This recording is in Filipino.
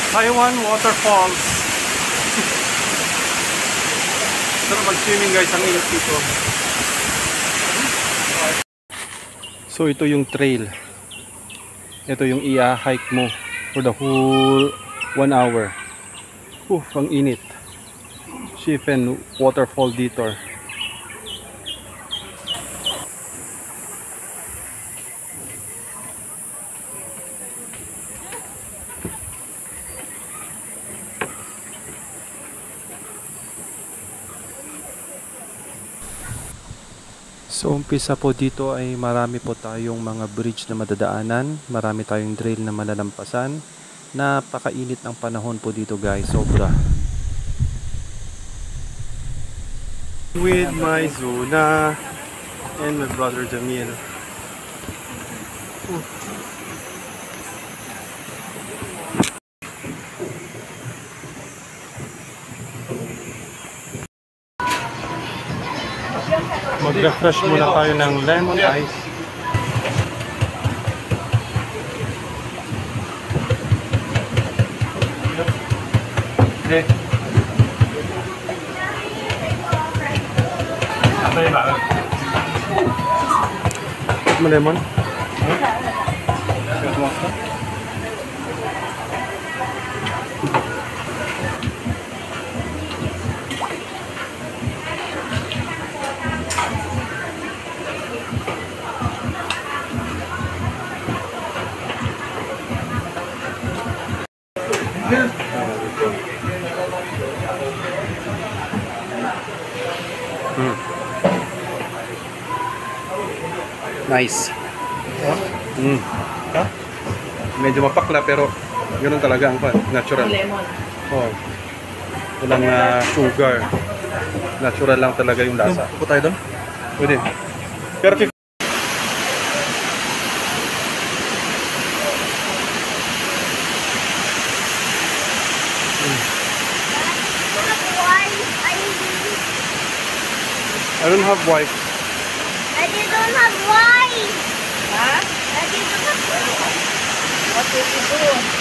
Taiwan Waterfalls. Sarap mag-swimming guys, ang init dito. So ito yung trail. Ito yung i-hike mo for the whole 1 hour. Ang init. Shifen Waterfall Detour. So umpisa po dito ay marami po tayong mga bridge na madadaanan, marami tayong trail na malalampasan. Napakainit ng panahon po dito guys, sobra. With my Zuna and my brother Jamil. Mag-refresh muna tayo ng lemon ice. Okay. Mo lemon? Nice. Medyo mapakla pero ganoon talaga ang natural. Lemon. Oh. Walang sugar. Natural lang talaga yung lasa. Pupo tayo doon? Pwede. Pero I don't have wife. Daddy don't have wife. Huh? Daddy don't have wife. What did you do?